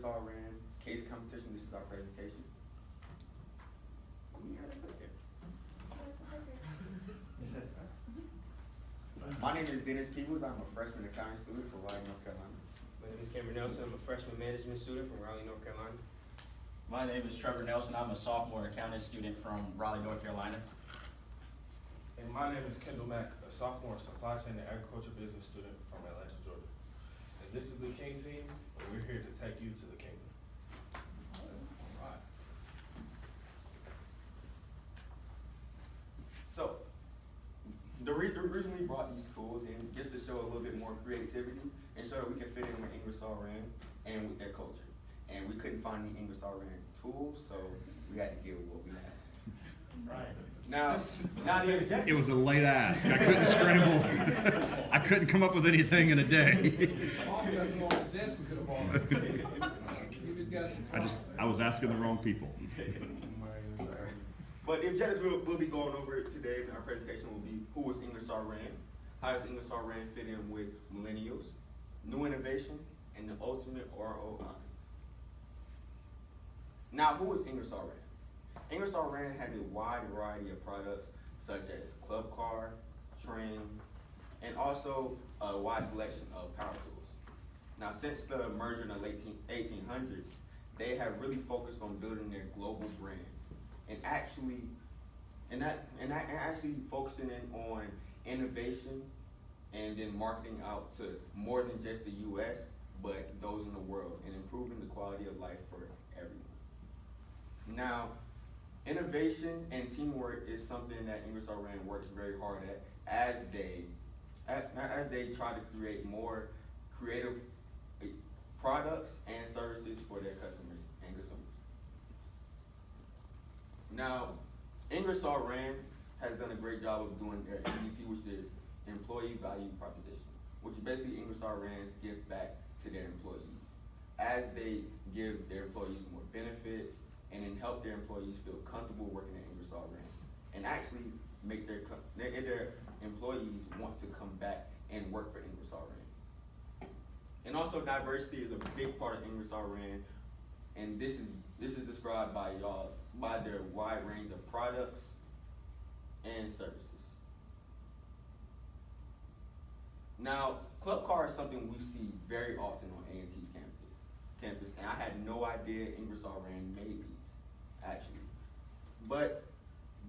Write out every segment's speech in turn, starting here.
Ingersoll Rand case competition. This is our presentation. My name is Dennis Peebles. I'm a freshman accounting student from Raleigh, North Carolina. My name is Cameron Nelson. I'm a freshman management student from Raleigh, North Carolina. My name is Trevor Nelson. I'm a sophomore accounting student from Raleigh, North Carolina. And my name is Kendall Mack, a sophomore supply chain and agriculture business student from Atlanta, Georgia. And this is the King team, and we're here to take you to the kingdom. All right. So, the reason we brought these tools in just to show a little bit more creativity and so that we can fit in with Ingersoll Rand and with their culture. And we couldn't find the Ingersoll Rand tools, so we had to give what we had. Right. Now the objective. It was a late ask. I couldn't scramble. I couldn't come up with anything in a day. I was asking the wrong people. But the objectives we'll be going over today in our presentation will be who is Ingersoll Rand, how does Ingersoll Rand fit in with millennials, new innovation, and the ultimate ROI. Now, who is Ingersoll Rand? Ingersoll Rand has a wide variety of products such as club car, train, and also a wide selection of power tools. Now, since the merger in the late 1800s, they have really focused on building their global brand and actually focusing in on innovation and then marketing out to more than just the U.S., but those in the world, and improving the quality of life for everyone. Now, innovation and teamwork is something that Ingersoll Rand works very hard at as they try to create more creative products and services for their customers and consumers. Now, Ingersoll Rand has done a great job of doing their MVP, which is the employee value proposition, which is basically Ingersoll Rand's gift back to their employees as they give their employees more benefits and then help their employees feel comfortable working at Ingersoll Rand and actually make their employees want to come back and work for Ingersoll Rand. And also diversity is a big part of Ingersoll Rand, and this is described by y'all by their wide range of products and services. Now, club car is something we see very often on A&T's campus, and I had no idea Ingersoll Rand made these, actually. But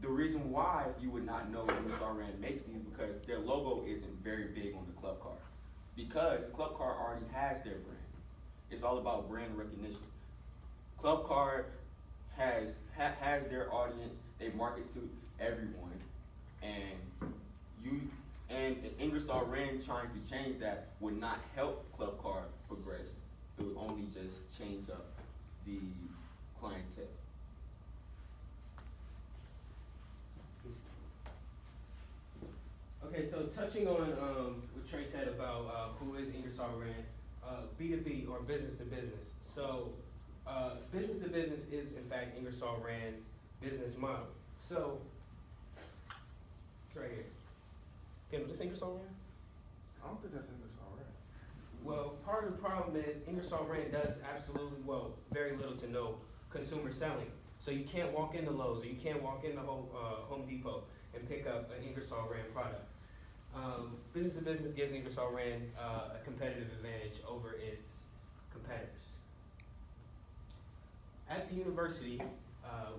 the reason why you would not know Ingersoll Rand makes these because their logo isn't very big on the club car. Because the club car already has their brand. It's all about brand recognition. Club car has their audience, they market to everyone, and Ingersoll Rand trying to change that would not help club car progress. It would only just change up the clientele. Okay, so touching on what Trey said about who is Ingersoll Rand, B2B or business to business. So business to business is in fact Ingersoll Rand's business model. So it's right here. Kendall, this Ingersoll Rand? I don't think that's Ingersoll Rand. Well, part of the problem is Ingersoll Rand does absolutely, very little to no consumer selling. So you can't walk into Lowe's or you can't walk into Home Depot and pick up an Ingersoll Rand product. Business to business gives Ingersoll Rand a competitive advantage over its competitors. At the university,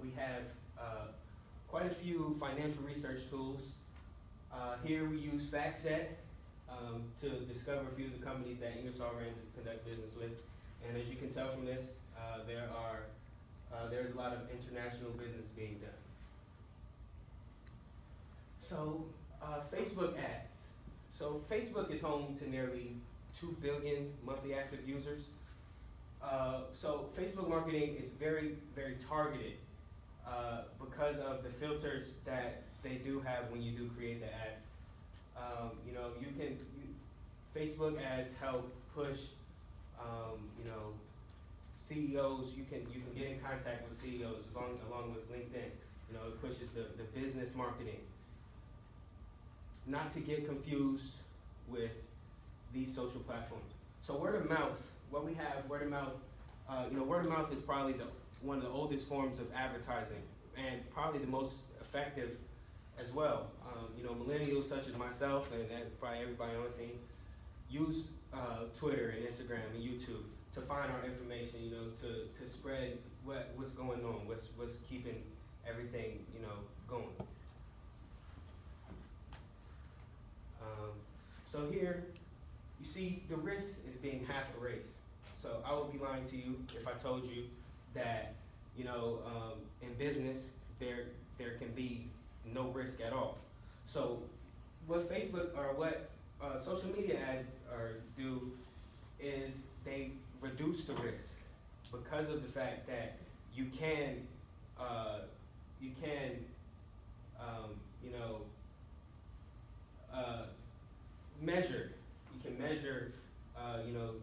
we have quite a few financial research tools. Here we use FactSet to discover a few of the companies that Ingersoll Rand does conduct business with. And as you can tell from this, there's a lot of international business being done. So Facebook ads. So Facebook is home to nearly 2 billion monthly active users. So Facebook marketing is very, very targeted because of the filters that they do have when you do create the ads. Facebook ads help push, CEOs. You can get in contact with CEOs along with LinkedIn. It pushes the business marketing. Not to get confused with these social platforms. So word of mouth, what we have, word of mouth word of mouth is probably one of the oldest forms of advertising and probably the most effective as well. Millennials such as myself and probably everybody on the team use Twitter and Instagram and YouTube to find our information, to spread what's going on, what's keeping everything, going. So here, you see the risk is being half a race. So I would be lying to you if I told you that, in business, there can be no risk at all. So what Facebook or what social media ads do is they reduce the risk because of the fact that you can measure. You can measure,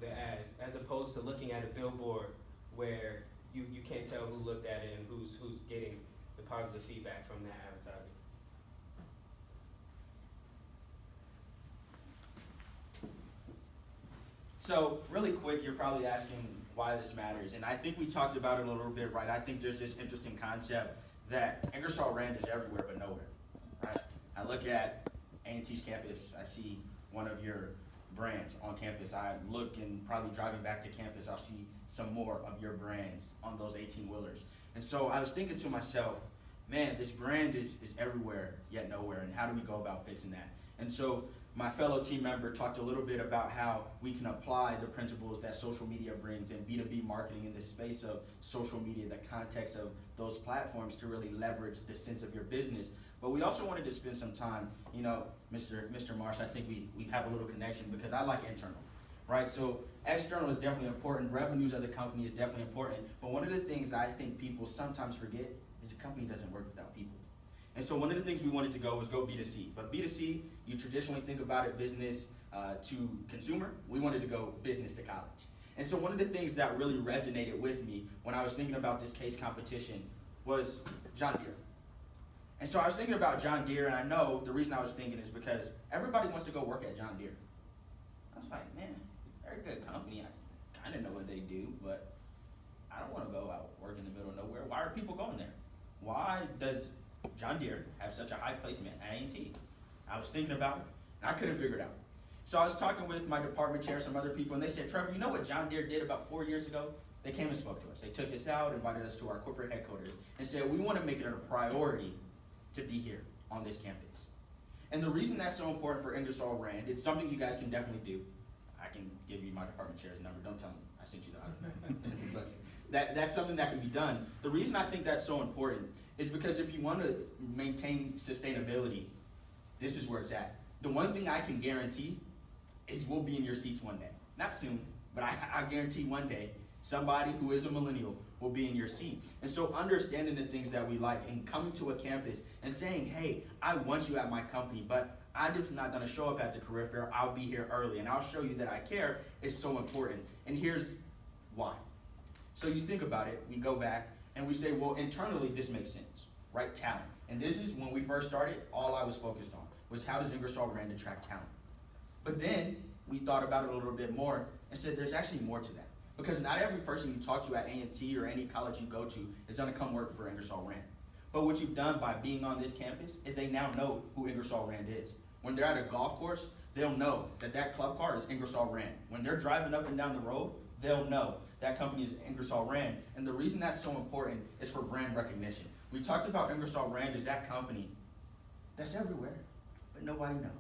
the ads as opposed to looking at a billboard where you can't tell who looked at it and who's getting the positive feedback from that advertising. So really quick, you're probably asking why this matters, and I think we talked about it a little bit, right? I think there's this interesting concept that Ingersoll Rand is everywhere but nowhere, right? I look at A&T's campus, I see one of your brands on campus. I look and probably driving back to campus, I'll see some more of your brands on those 18-wheelers. And so I was thinking to myself, man, this brand is everywhere yet nowhere, and how do we go about fixing that? And so my fellow team member talked a little bit about how we can apply the principles that social media brings and B2B marketing in the space of social media, the context of those platforms to really leverage the sense of your business. But we also wanted to spend some time, Mr. Marsh, I think we have a little connection because I like internal, right? So external is definitely important. Revenues of the company is definitely important. But one of the things that I think people sometimes forget is a company doesn't work without people. And so one of the things we wanted to go was go B2C. But B2C, you traditionally think about it business to consumer. We wanted to go business to college. And so one of the things that really resonated with me when I was thinking about this case competition was John Deere. And so I was thinking about John Deere, and I know the reason I was thinking is because everybody wants to go work at John Deere. I was like, man, they're a good company. I kind of know what they do, but I don't want to go out work in the middle of nowhere. Why are people going there? Why does John Deere have such a high placement at A&T? I was thinking about it, and I couldn't figure it out. So I was talking with my department chair, some other people, and they said, Trevor, you know what John Deere did about 4 years ago? They came and spoke to us. They took us out, invited us to our corporate headquarters, and said, we want to make it a priority to be here on this campus. And the reason that's so important for Ingersoll Rand, it's something you guys can definitely do. I can give you my department chair's number. Don't tell me I sent you the but that's something that can be done. The reason I think that's so important is because if you want to maintain sustainability, this is where it's at. The one thing I can guarantee is we'll be in your seats one day. Not soon, but I guarantee one day somebody who is a millennial will be in your seat. And so understanding the things that we like and coming to a campus and saying, hey, I want you at my company, but I'm just not gonna show up at the career fair. I'll be here early and I'll show you that I care is so important. And here's why. So you think about it, we go back and we say, well, internally this makes sense, right? Talent. And this is when we first started, all I was focused on was how does Ingersoll Rand attract talent? But then we thought about it a little bit more and said there's actually more to that. Because not every person you talk to at A&T or any college you go to is gonna come work for Ingersoll Rand. But what you've done by being on this campus is they now know who Ingersoll Rand is. When they're at a golf course, they'll know that that club car is Ingersoll Rand. When they're driving up and down the road, they'll know that company is Ingersoll Rand. And the reason that's so important is for brand recognition. We talked about Ingersoll Rand as that company that's everywhere, but nobody knows.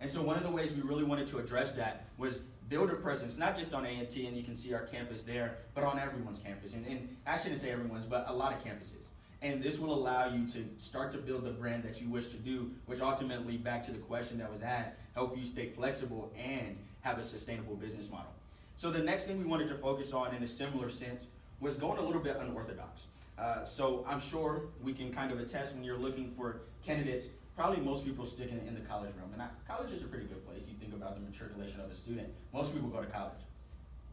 And so one of the ways we really wanted to address that was build a presence, not just on A&T, and you can see our campus there, but on everyone's campus. And I shouldn't say everyone's, but a lot of campuses. And this will allow you to start to build the brand that you wish to do, which ultimately, back to the question that was asked, help you stay flexible and have a sustainable business model. So the next thing we wanted to focus on in a similar sense was going a little bit unorthodox. So I'm sure we can kind of attest when you're looking for candidates, probably most people stick in the college realm. And college is a pretty good place. You think about the matriculation of a student. Most people go to college,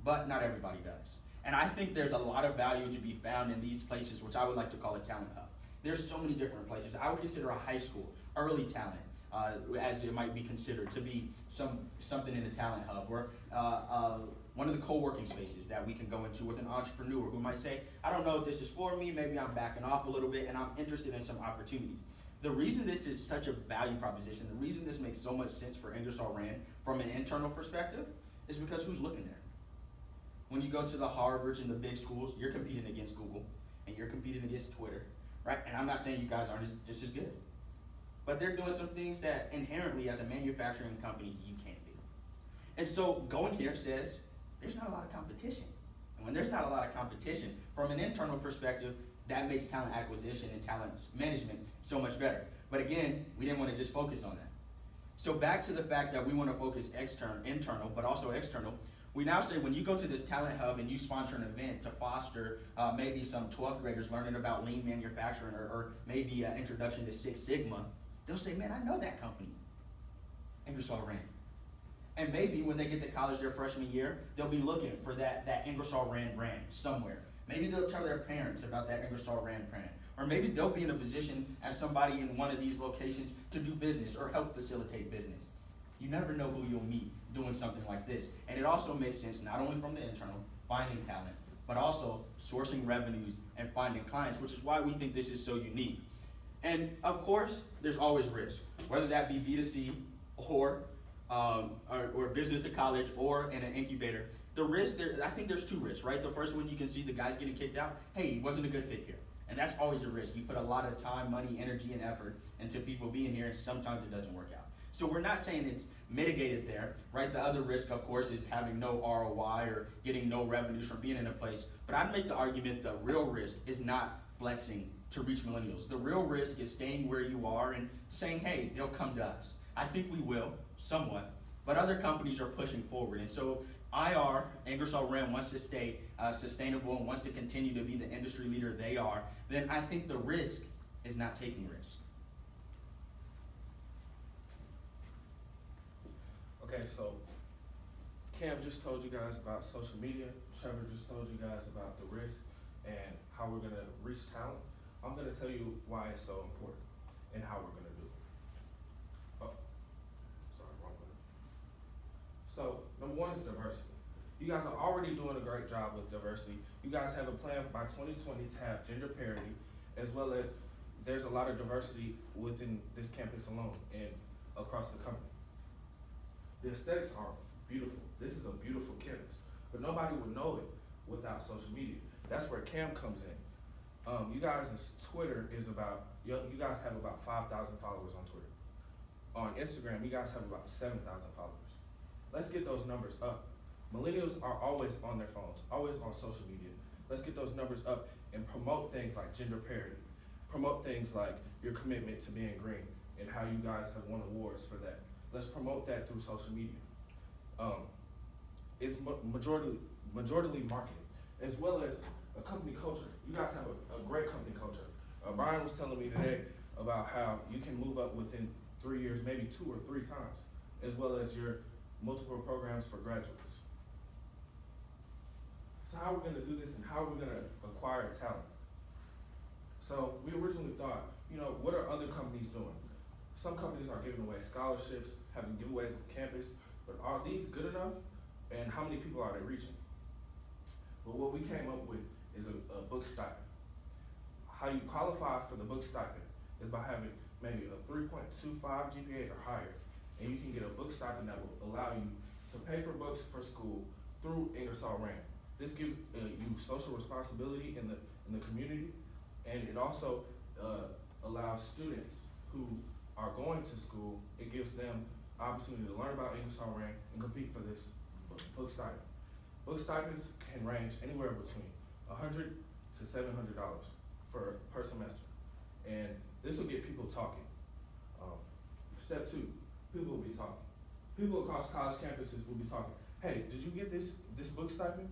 but not everybody does. And I think there's a lot of value to be found in these places, which I would like to call a talent hub. There's so many different places. I would consider a high school, early talent, as it might be considered to be something in the talent hub, where one of the co-working spaces that we can go into with an entrepreneur who might say, I don't know if this is for me, maybe I'm backing off a little bit and I'm interested in some opportunities. The reason this is such a value proposition, the reason this makes so much sense for Ingersoll Rand from an internal perspective is because who's looking there? When you go to the Harvards and the big schools, you're competing against Google and you're competing against Twitter, right? And I'm not saying you guys aren't just as good, but they're doing some things that inherently as a manufacturing company, you can't do. And so going here says, there's not a lot of competition. And when there's not a lot of competition, from an internal perspective, that makes talent acquisition and talent management so much better. But again, we didn't want to just focus on that. So back to the fact that we want to focus internal, but also external, we now say when you go to this talent hub and you sponsor an event to foster maybe some 12th graders learning about lean manufacturing or maybe an introduction to Six Sigma, they'll say, man, I know that company, Ingersoll Rand. And maybe when they get to college their freshman year, they'll be looking for that Ingersoll Rand brand somewhere. Maybe they'll tell their parents about that Ingersoll Rand brand. Or maybe they'll be in a position as somebody in one of these locations to do business or help facilitate business. You never know who you'll meet doing something like this. And it also makes sense not only from the internal, finding talent, but also sourcing revenues and finding clients, which is why we think this is so unique. And of course, there's always risk, whether that be B2C or business to college or in an incubator. The risk there, I think there's two risks, right? The first one, you can see the guys getting kicked out. Hey, he wasn't a good fit here. And that's always a risk. You put a lot of time, money, energy, and effort into people being here, and sometimes it doesn't work out. So we're not saying it's mitigated there, right? The other risk, of course, is having no ROI or getting no revenues from being in a place. But I'd make the argument the real risk is not flexing to reach millennials. The real risk is staying where you are and saying, hey, they'll come to us. I think we will, somewhat, but other companies are pushing forward. And so IR, Ingersoll Rand, wants to stay sustainable and wants to continue to be the industry leader they are, then I think the risk is not taking risks. Okay, so Cam just told you guys about social media. Trevor just told you guys about the risk and how we're gonna reach talent. I'm gonna tell you why it's so important and how we're gonna do it. Oh, sorry, wrong button. So, number one is diversity. You guys are already doing a great job with diversity. You guys have a plan by 2020 to have gender parity, as well as there's a lot of diversity within this campus alone and across the company. The aesthetics are beautiful. This is a beautiful campus, but nobody would know it without social media. That's where Cam comes in. You guys' Twitter is about, you guys have about 5,000 followers on Twitter. On Instagram, you guys have about 7,000 followers. Let's get those numbers up. Millennials are always on their phones, always on social media. Let's get those numbers up and promote things like gender parity. Promote things like your commitment to being green and how you guys have won awards for that. Let's promote that through social media. It's majority marketing, as well as a company culture. You guys have a great company culture. Brian was telling me today about how you can move up within 3 years, maybe 2 or 3 times, as well as your multiple programs for graduates. So how are we gonna do this and how are we gonna acquire talent? So we originally thought, what are other companies doing? Some companies are giving away scholarships, having giveaways on campus, but are these good enough? And how many people are they reaching? But what we came up with is a book stipend. How you qualify for the book stipend is by having maybe a 3.25 GPA or higher, and you can get a book stipend that will allow you to pay for books for school through Ingersoll Rand. This gives you social responsibility in the community, and it also allows students who are going to school, it gives them opportunity to learn about Ingersoll Rand and compete for this book stipend. Book stipends can range anywhere between $100 to $700 per semester, and this will get people talking. Step 2, people will be talking. People across college campuses will be talking. Hey, did you get this book stipend?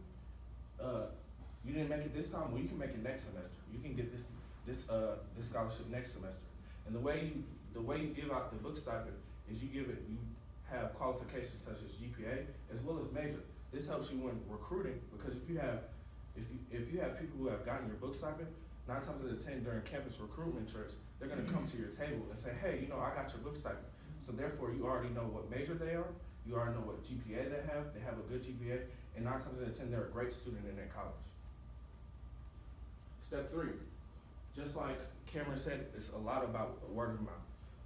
You didn't make it this time. Well, you can make it next semester. You can get this scholarship next semester. And the way you give out the book stipend is you have qualifications such as GPA as well as major. This helps you when recruiting, because if you have people who have gotten your book stipend, 9 times out of 10 during campus recruitment trips, they're gonna come to your table and say, hey, I got your book stipend. So therefore you already know what major they are, you already know what GPA they have a good GPA, and 9 times out of 10, they're a great student in that college. Step 3, just like Cameron said, it's a lot about word of mouth.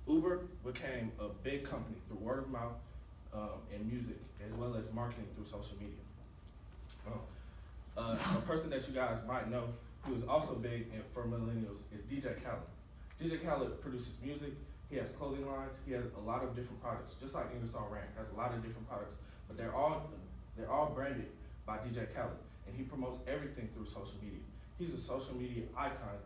Uber became a big company through word of mouth and music, as well as marketing through social media. A person that you guys might know who is also big for millennials is DJ Khaled. DJ Khaled produces music, he has clothing lines, he has a lot of different products, just like Ingersoll Rand has a lot of different products, but they're all branded by DJ Khaled, and he promotes everything through social media. He's a social media icon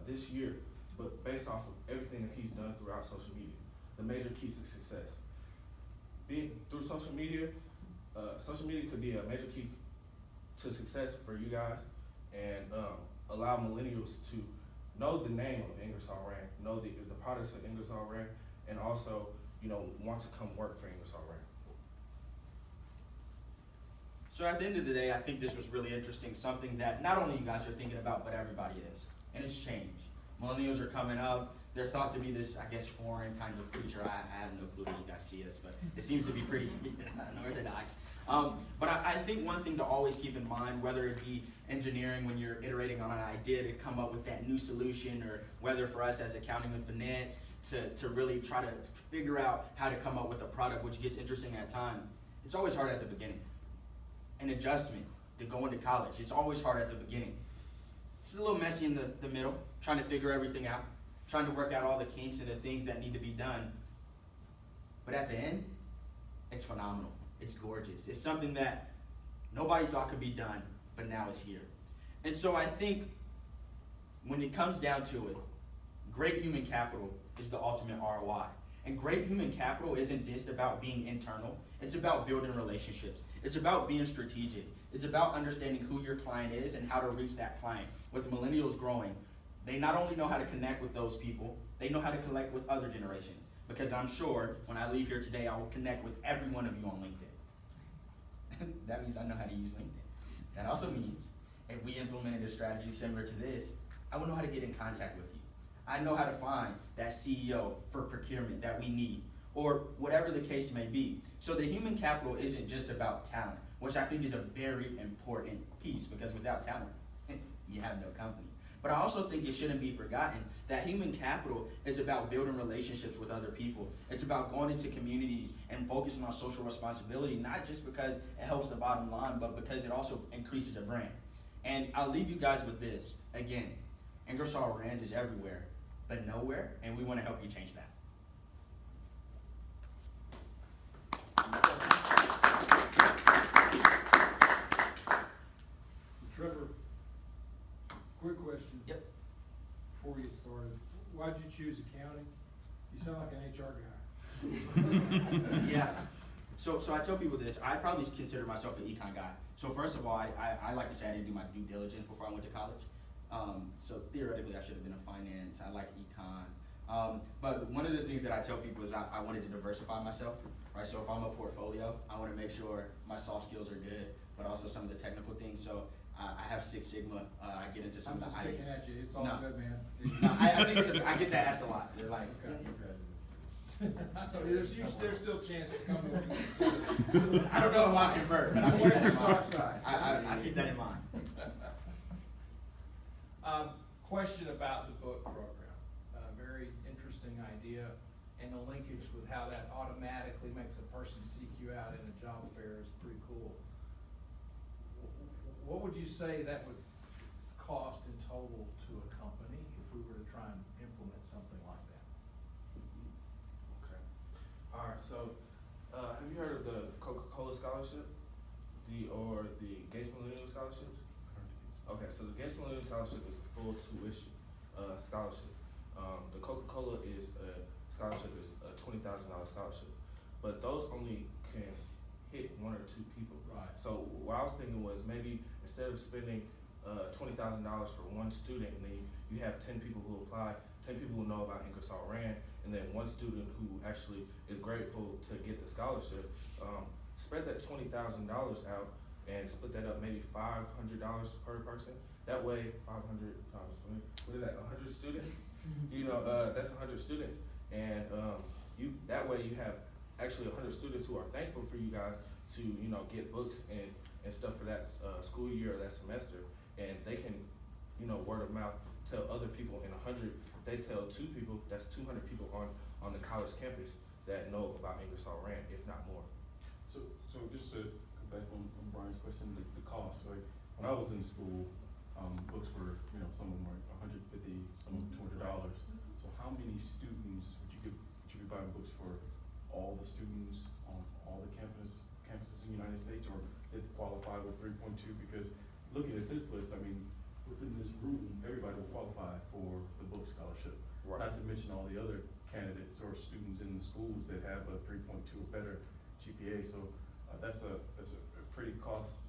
this year, but based off of everything that he's done throughout social media. The major keys to success. Through social media could be a major key to success for you guys, and allow millennials to know the name of Ingersoll Rand, know the products of Ingersoll Rand, and also, want to come work for Ingersoll Rand. So at the end of the day, I think this was really interesting, something that not only you guys are thinking about, but everybody is. And it's changed. Millennials are coming up. They're thought to be this, I guess, foreign kind of creature. I have no clue how you guys see us, but it seems to be pretty unorthodox. But I think one thing to always keep in mind, whether it be engineering when you're iterating on an idea to come up with that new solution, or whether for us as accounting and finance to really try to figure out how to come up with a product, which gets interesting at times, it's always hard at the beginning. An adjustment to go into college, it's always hard at the beginning. It's a little messy in the middle, trying to figure everything out, trying to work out all the kinks and the things that need to be done. But at the end, it's phenomenal. It's gorgeous. It's something that nobody thought could be done, but now it's here. And so I think when it comes down to it, great human capital is the ultimate ROI. And great human capital isn't just about being internal. It's about building relationships. It's about being strategic. It's about understanding who your client is and how to reach that client. With millennials growing, they not only know how to connect with those people, they know how to connect with other generations. Because I'm sure when I leave here today, I will connect with every one of you on LinkedIn. That means I know how to use LinkedIn. That also means if we implemented a strategy similar to this, I will know how to get in contact with you. I know how to find that CEO for procurement that we need, or whatever the case may be. So the human capital isn't just about talent, which I think is a very important piece, because without talent, you have no company. But I also think it shouldn't be forgotten that human capital is about building relationships with other people. It's about going into communities and focusing on social responsibility, not just because it helps the bottom line, but because it also increases a brand. And I'll leave you guys with this. Again, Ingersoll Rand is everywhere, but nowhere, and we want to help you change that. Trevor, quick question. Yep. Before we get started, why'd you choose accounting? You sound like an HR guy. Yeah. So I tell people this. I probably consider myself an econ guy. So first of all, I like to say I didn't do my due diligence before I went to college. So theoretically, I should have been a finance. I like econ. But one of the things that I tell people is I wanted to diversify myself, right? So if I'm a portfolio, I want to make sure my soft skills are good, but also some of the technical things. So I have Six Sigma. I get into some I'm of just the picking at you. It's all No. good, man. No, I think I get that asked a lot. They're like, There's still a chance to come with. I don't know if I'll convert, but I keep Away that from in the mind. dark side. I keep that in mind. Question about the book program. Very interesting idea, and the linkage with how that automatically makes a person seek you out in a job fair is pretty cool. What would you say that would cost in total to a company if we were to try and implement something like that? Okay. All right. So, have you heard of the Coca-Cola scholarship, or the Gates Millennial Scholarships? Okay. So the Gates Millennial Scholarship is a full tuition scholarship. The Coca-Cola scholarship is a $20,000 scholarship, but those only can hit 1 or 2 people. Right. So what I was thinking was maybe instead of spending $20,000 for one student, and then you have 10 people who apply, 10 people who know about Ingersoll Rand, and then one student who actually is grateful to get the scholarship. Spread that $20,000 out and split that up maybe $500 per person. That way, 500 times 20, what is that, 100 students? That's 100 students. And that way you have actually 100 students who are thankful for you guys to, you know, get books and stuff for that, school year or that semester, and they can, you know, word of mouth, tell other people in 100, they tell 2 people, that's 200 people on the college campus that know about Ingersoll Rand, if not more. So just to go back on Brian's question, the cost, right? When I was in school, books were, you know, some of them were $150, some of them $200. So how many students would you be buying books for all the students on all the campuses in the United States, or did qualify with 3.2? Because looking at this list, I mean, within this room, everybody will qualify for the book scholarship. Right. Not to mention all the other candidates or students in the schools that have a 3.2 or better GPA. So that's a pretty cost,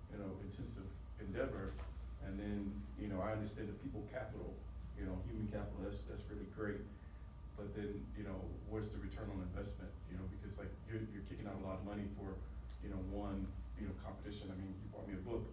you know, intensive endeavor. And then, you know, I understand the people capital, you know, human capital, that's really great. But then, you know, what's the return on investment? You know, because like you're kicking out a lot of money for, you know, one, you know, competition. I mean, you bought me a book,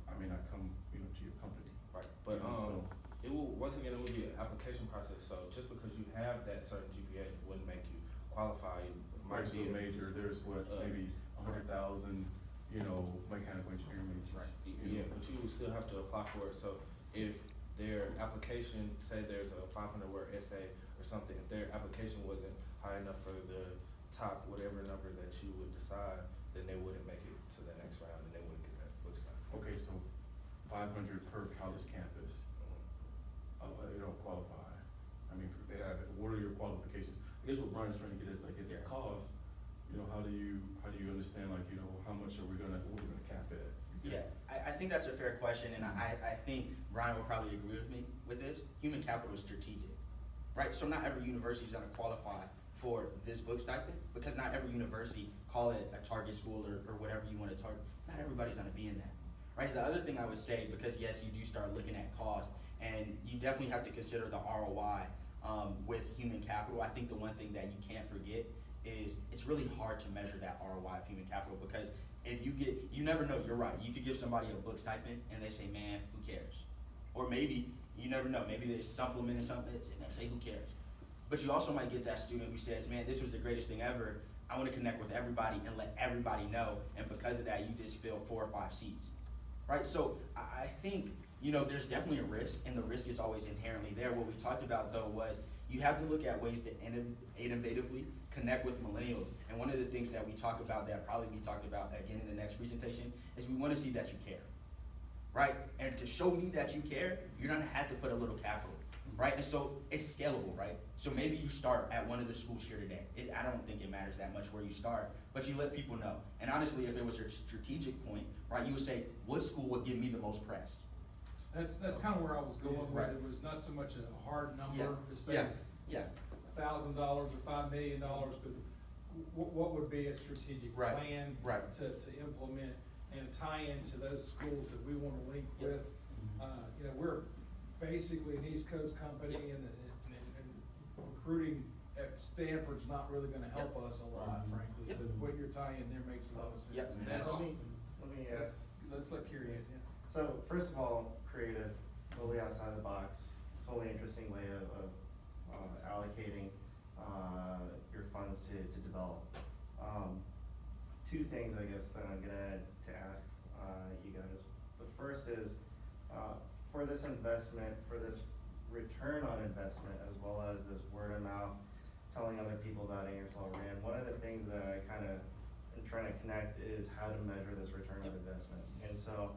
I may not come, you know, to your company. Right, but, You know, so- it will, once again, it will be an application process, so just because you have that certain GPA wouldn't make you qualify. It might Right, so be a- major, there's what, maybe 100,000, you know, mechanical engineering majors. Right, you yeah, know. but you will still have to apply for it, so if their application, say there's a 500-word essay or something, if their application wasn't high enough for the top whatever number that you would decide, then they wouldn't make it to the next round and they wouldn't get that book stipend. Okay, so 500 per college campus, they don't qualify. I mean, they have it, what are your qualifications? I guess what Brian's trying to get is like, at the cost, you know, how do you understand, like, you know, how much what we're gonna cap it at? Because- Yeah, I think that's a fair question, and I think Ryan will probably agree with me with this. Human capital is strategic, right? So not every university is gonna qualify for this book stipend, because not every university, call it a target school or whatever you wanna target, not everybody's gonna be in that, right? The other thing I would say, because yes, you do start looking at cost, and you definitely have to consider the ROI with human capital. I think the one thing that you can't forget is it's really hard to measure that ROI of human capital, because if you never know, you're right, you could give somebody a book stipend and they say, man, who cares? Or maybe, you never know, maybe they supplement or something and they say, who cares? But you also might get that student who says, man, this was the greatest thing ever, I wanna connect with everybody and let everybody know, and because of that, you just fill 4 or 5 seats, right? So I think, you know, there's definitely a risk, and the risk is always inherently there. What we talked about though was, you have to look at ways to innovatively connect with millennials. And one of the things that we talk about, that probably be talked about again in the next presentation, is we wanna see that you care, right? And to show me that you care, you're gonna have to put a little capital, right? And so it's scalable, right? So maybe you start at one of the schools here today. I don't think it matters that much where you start, but you let people know. And honestly, if it was your strategic point, right, you would say, what school would give me the most press? That's kind of where I was going with Right. it. It was not so much a hard number to say Yeah, $1,000 or $5 million, but what would be a strategic Right. plan Right. to implement and tie into those schools that we want to link Yep. with? You know, we're basically an East Coast company, Yep. and recruiting at Stanford's not really gonna help us a lot, frankly. Yep. But what you're tying there makes a lot of sense. Yep. And that's, Let me ask. let's let Carrie answer. So first of all, creative, totally outside the box, totally interesting way of allocating your funds to develop. 2 things, I guess, that I'm gonna ask you guys. The first is, for this investment, for this return on investment, as well as this word of mouth, telling other people about Ingersoll Rand, one of the things that I kind of am trying to connect is how to measure this return on investment. And so,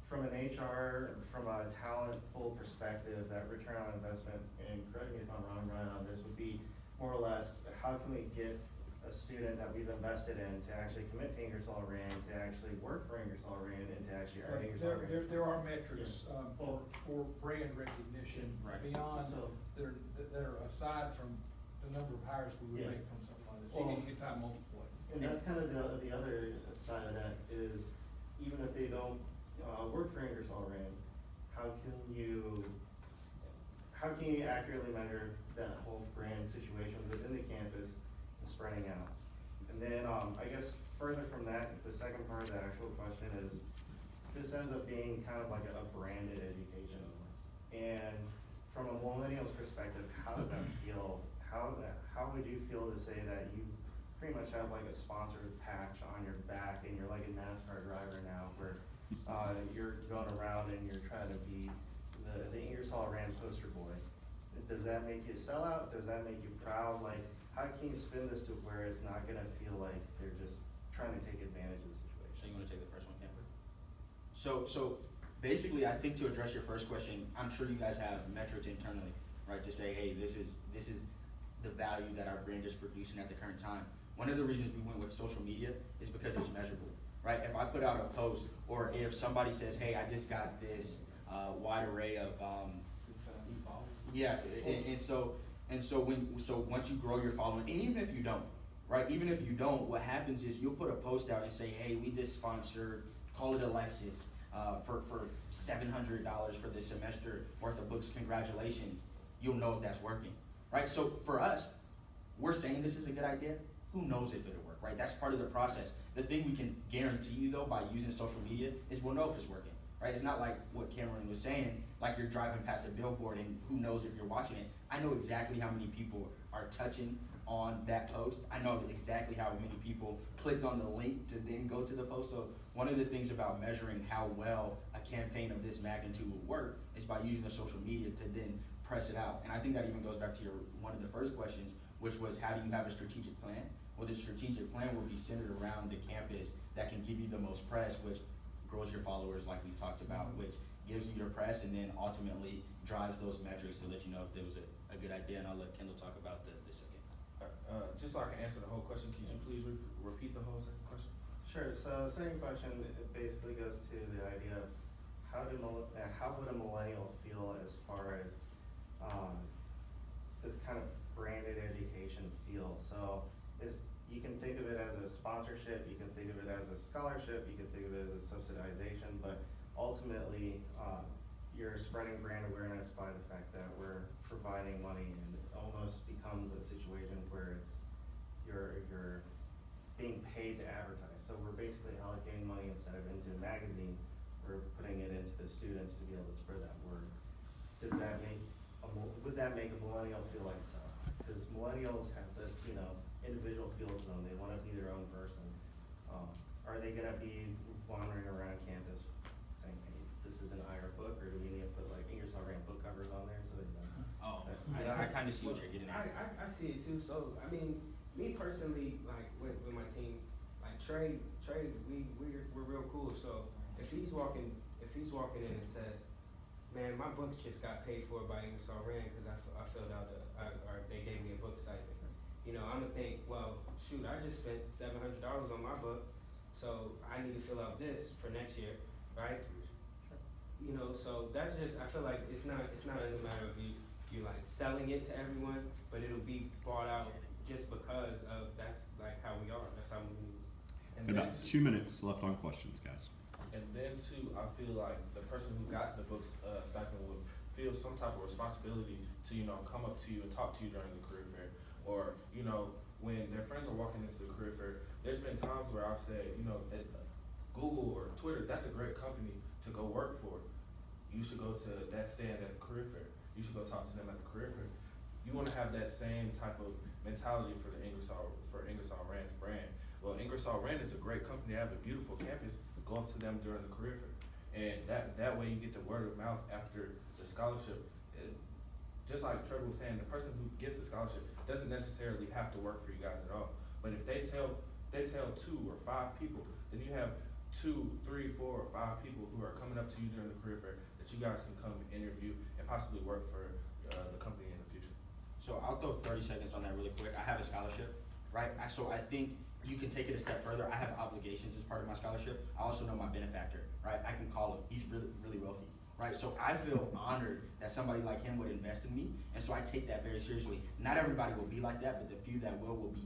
from an HR, from a talent pool perspective, that return on investment, and correct me if I'm wrong, Ryan, on this, would be more or less, how can we get a student that we've invested in to actually commit to Ingersoll Rand, to actually work for Ingersoll Rand, and to actually earn Ingersoll Rand? There are metrics, for brand recognition Right. beyond, So- that are aside from the number of hires we would Yeah. make from something like this. Well- You can tie multiple ways. And that's kind of the other side of that is, even if they don't work for Ingersoll Rand, how can you accurately measure that whole brand situation within the campus and spreading out? And then, I guess further from that, the second part of the actual question is, this ends up being kind of like a branded education almost. And from a millennial's perspective, how does that feel? How would you feel to say that you pretty much have like a sponsored patch on your back, and you're like a NASCAR driver now, where you're going around and you're trying to be the Ingersoll Rand poster boy. Does that make you sell out? Does that make you proud? Like, how can you spin this to where it's not gonna feel like they're just trying to take advantage of the situation? So you wanna take the first one, Cameron? So basically, I think to address your first question, I'm sure you guys have metrics internally, right? To say, hey, this is the value that our brand is producing at the current time. One of the reasons we went with social media is because it's measurable, right? If I put out a post, or if somebody says, hey, I just got this wide array of, yeah, and so once you grow your following, and even if you don't, right? Even if you don't, what happens is you'll put a post out and say, hey, we just sponsored, call it Alexis, for $700 for this semester worth of books, congratulations. You'll know if that's working, right? So for us, we're saying this is a good idea. Who knows if it'll work, right? That's part of the process. The thing we can guarantee you though by using social media is we'll know if it's working, right? It's not like what Cameron was saying, like you're driving past a billboard and who knows if you're watching it. I know exactly how many people are touching on that post. I know exactly how many people clicked on the link to then go to the post. So one of the things about measuring how well a campaign of this magnitude will work is by using the social media to then press it out. And I think that even goes back to one of the first questions, which was how do you have a strategic plan? Well, the strategic plan will be centered around the campus that can give you the most press, which grows your followers like we talked about, which gives you your press and then ultimately drives those metrics to let you know if there was a good idea. And I'll let Kendall talk about the second. Just so I can answer the whole question, could you please repeat the whole second question? Sure, so the second question, it basically goes to the idea of how would a millennial feel as far as this kind of branded education feel? So you can think of it as a sponsorship, you can think of it as a scholarship, you can think of it as a subsidization, but ultimately you're spreading brand awareness by the fact that we're providing money, and it almost becomes a situation where you're being paid to advertise. So we're basically allocating money instead of into a magazine, we're putting it into the students to be able to spread that word. Would that make a millennial feel like so? Because millennials have this, individual feel to them. They want to be their own person. Are they going to be wandering around campus saying, hey, this is an IR book, or do we need to put like Ingersoll Rand book covers on there so they know? Oh, I kind of see what you're getting at. I see it too. So I mean, me personally, like with my team, like Trey, we're real cool. So if he's walking in and says, man, my book just got paid for by Ingersoll Rand because I filled out or they gave me a book stipend. I'm gonna think, well, shoot, I just spent $700 on my books, so I need to fill out this for next year, right? So that's just, I feel like it's not as a matter of you like selling it to everyone, but it'll be bought out just because of that's like how we are, that's how we move. And Got then about 2 minutes left on questions, guys. And then too, I feel like the person who got the books stipend would feel some type of responsibility to, come up to you and talk to you during the career fair. Or, when their friends are walking into the career fair, there's been times where I've said, at Google or Twitter, that's a great company to go work for. You should go to that stand at the career fair. You should go talk to them at the career fair. You wanna have that same type of mentality for Ingersoll Rand's brand. Well, Ingersoll Rand is a great company, they have a beautiful campus, go up to them during the career fair. And that way you get the word of mouth after the scholarship. Just like Trevor was saying, the person who gets the scholarship doesn't necessarily have to work for you guys at all. But if they tell 2 or 5 people, then you have 2, 3, 4, or 5 people who are coming up to you during the career fair that you guys can come interview and possibly work for the company in the future. So I'll throw 30 seconds on that really quick. I have a scholarship, right? So I think you can take it a step further. I have obligations as part of my scholarship. I also know my benefactor, right? I can call him. He's really, really wealthy, right? So I feel honored that somebody like him would invest in me, and so I take that very seriously. Not everybody will be like that, but the few that will be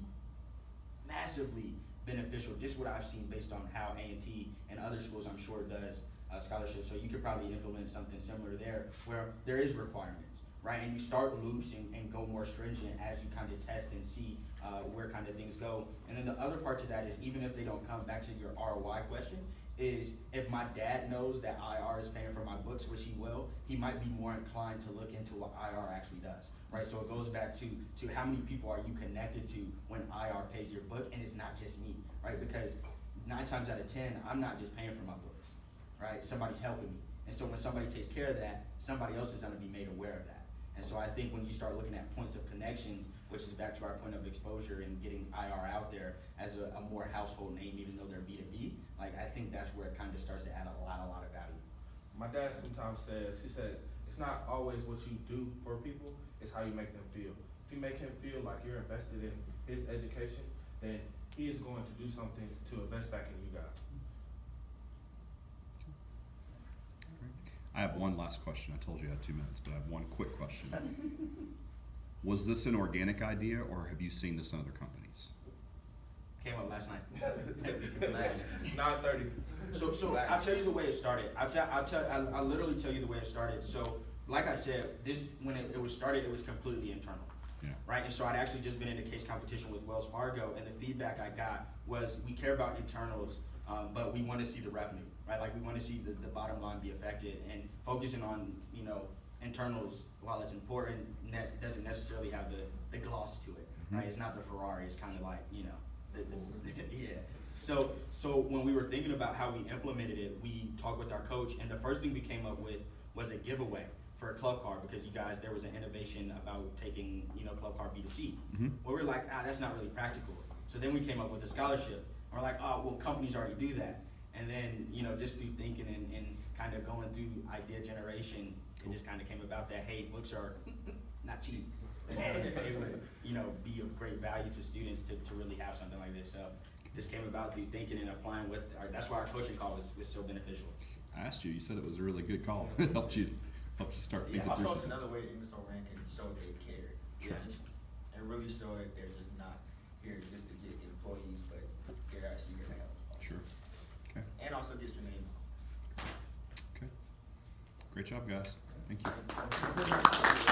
massively beneficial. Just what I've seen based on how A&T and other schools, I'm sure, does scholarships. So you could probably implement something similar there, where there is requirements, right? And you start loose and go more stringent as you kind of test and see where kind of things go. And then the other part to that is, even if they don't come back to your ROI question, is if my dad knows that IR is paying for my books, which he will, he might be more inclined to look into what IR actually does, right? So it goes back to how many people are you connected to when IR pays your book, and it's not just me, right? Because 9 times out of 10, I'm not just paying for my books, right? Somebody's helping me. And so when somebody takes care of that, somebody else is gonna be made aware of that. And so I think when you start looking at points of connections, which is back to our point of exposure and getting IR out there as a more household name, even though they're B2B, like I think that's where it kind of starts to add a lot of value. My dad sometimes says, he said, it's not always what you do for people, it's how you make them feel. If you make him feel like you're invested in his education, then he is going to do something to invest back in you guys. I have one last question. I told you I had 2 minutes, but I have one quick question. Was this an organic idea, or have you seen this in other companies? Came up last night. 9:30. So I'll tell you the way it started. I'll literally tell you the way it started. So like I said, when it was started, it was completely internal. Yeah. Right, and so I'd actually just been in a case competition with Wells Fargo, and the feedback I got was we care about internals, but we want to see the revenue, right? Like we want to see the bottom line be affected, and focusing on internals, while it's important, doesn't necessarily have the gloss to it, right? It's not the Ferrari. It's kind of like yeah. So when we were thinking about how we implemented it, we talked with our coach, and the first thing we came up with was a giveaway for a club card, because you guys, there was an innovation about taking, club card B2C. Well, we were like, that's not really practical. So then we came up with a scholarship. And we're like, well, companies already do that. And then, just through thinking and kind of going through idea generation, it just kind of came about that, hey, books are not cheap. And it would, be of great value to students to really have something like this. So this came about through thinking and applying that's why our coaching call was so beneficial. I asked you. You said it was a really good call. It helped you start thinking through Also, it's something. another way Ingersoll Rand can show they care. Sure. And really show that they're just not here just to get employees, but they're actually here to help. Sure. Okay. And also get your name. Okay. Great job, guys. Thank you.